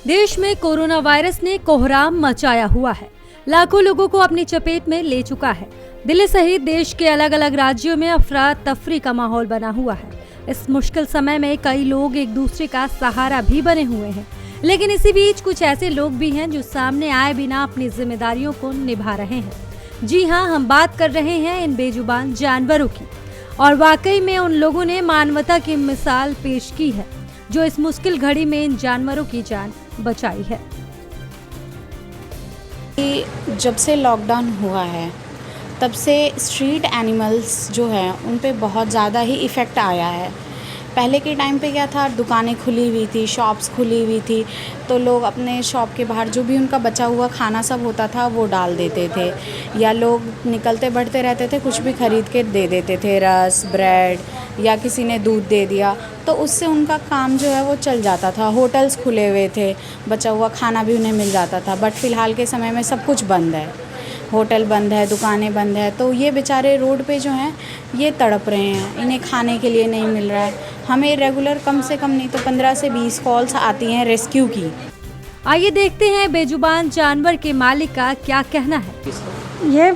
देश में corona virus ने कोहराम मचाया हुआ है। लाखों लोगों को अपनी चपेट में ले चुका है। दिल्ली सहित देश के अलग अलग राज्यों में अफरा तफरी का माहौल बना हुआ है। इस मुश्किल समय में कई लोग एक दूसरे का सहारा भी बने हुए हैं, लेकिन इसी बीच कुछ ऐसे लोग भी हैं जो सामने आए बिना अपनी जिम्मेदारियों को निभा रहे हैं। जी हाँ, हम बात कर रहे हैं इन बेजुबान जानवरों की, और वाकई में उन लोगों ने मानवता की मिसाल पेश की है जो इस मुश्किल घड़ी में इन जानवरों की जान बचाई है। जब से लॉकडाउन हुआ है तब से स्ट्रीट एनिमल्स जो हैं उन पे बहुत ज़्यादा ही इफ़ेक्ट आया है। पहले के टाइम पे क्या था, दुकानें खुली हुई थी, शॉप्स खुली हुई थी, तो लोग अपने शॉप के बाहर जो भी उनका बचा हुआ खाना सब होता था वो डाल देते थे, या लोग निकलते बढ़ते रहते थे, कुछ भी ख़रीद के दे देते थे, रस, ब्रेड, या किसी ने दूध दे दिया, तो उससे उनका काम जो है वो चल जाता था। होटल्स खुले हुए थे, बचा हुआ खाना भी उन्हें मिल जाता था। बट फ़िलहाल के समय में सब कुछ बंद है, होटल बंद है, दुकानें बंद है, तो ये बेचारे रोड पे जो हैं ये तड़प रहे हैं, इन्हें खाने के लिए नहीं मिल रहा है। हमें रेगुलर कम से कम नहीं तो 15 से 20 कॉल्स आती हैं रेस्क्यू की। आइए देखते हैं बेजुबान जानवर के मालिक का क्या कहना है। ये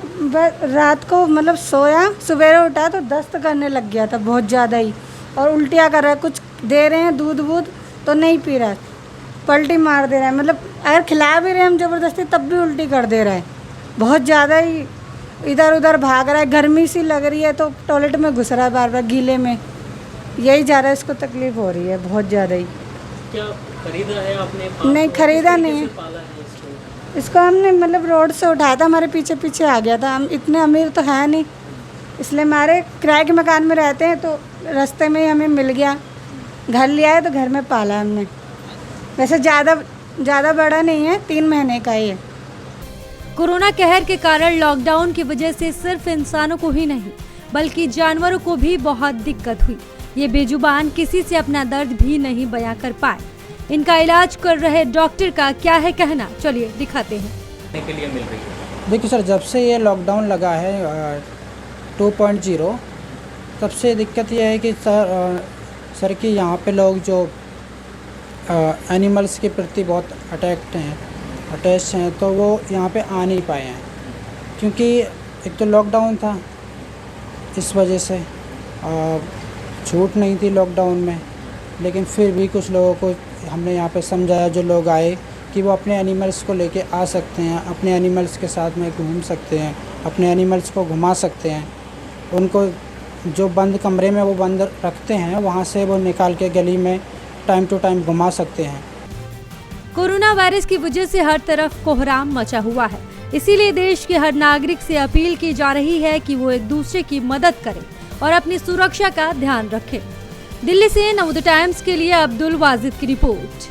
रात को मतलब सोया, सवेरे उठा तो दस्त करने लग गया था बहुत ज़्यादा ही, और उल्टियाँ कर रहा है। कुछ दे रहे हैं दूध वूध तो नहीं पी रहा है, पलटी मार दे रहा है। मतलब अगर खिला भी रहे हम ज़बरदस्ती तब भी उल्टी कर दे रहा है। बहुत ज़्यादा ही इधर उधर भाग रहा है, गर्मी सी लग रही है तो टॉयलेट में घुस रहा है बार बार गीले में। यही जा रहा है, इसको तकलीफ़ हो रही है बहुत ज़्यादा ही। क्या खरीदा है आपने? नहीं खरीदा नहीं है इसको हमने, मतलब रोड से उठाया था, हमारे पीछे पीछे आ गया था। हम इतने अमीर तो है नहीं, इसलिए हमारे किराए के मकान में रहते हैं, तो रास्ते में ही हमें मिल गया, घर लिया है तो घर में पाला हमने। वैसे ज़्यादा बड़ा नहीं है, 3 महीने का ही है। कोरोना कहर के कारण लॉकडाउन की वजह से सिर्फ इंसानों को ही नहीं बल्कि जानवरों को भी बहुत दिक्कत हुई। ये बेजुबान किसी से अपना दर्द भी नहीं बयां कर पाए। इनका इलाज कर रहे डॉक्टर का क्या है कहना, चलिए दिखाते हैं। के लिए मिल रही है। देखिए सर, जब से ये लॉकडाउन लगा है 2.0, तब से दिक्कत ये है कि सर कि यहाँ पे लोग जो एनिमल्स के प्रति बहुत अटैच हैं, तो वो यहाँ पे आ नहीं पाए हैं, क्योंकि एक तो लॉकडाउन था, इस वजह से छूट नहीं थी लॉकडाउन में। लेकिन फिर भी कुछ लोगों को हमने यहाँ पे समझाया, जो लोग आए, कि वो अपने एनिमल्स को लेके आ सकते हैं, अपने एनिमल्स के साथ में घूम सकते हैं, अपने एनिमल्स को घुमा सकते हैं। उनको जो बंद कमरे में वो बंद रखते हैं, वहाँ से वो निकाल के गली में टाइम टू टाइम घुमा सकते हैं। कोरोना वायरस की वजह से हर तरफ कोहराम मचा हुआ है, इसीलिए देश के हर नागरिक से अपील की जा रही है कि वो एक दूसरे की मदद करें और अपनी सुरक्षा का ध्यान रखें। दिल्ली से नवोदय टाइम्स के लिए अब्दुल वाजिद की रिपोर्ट।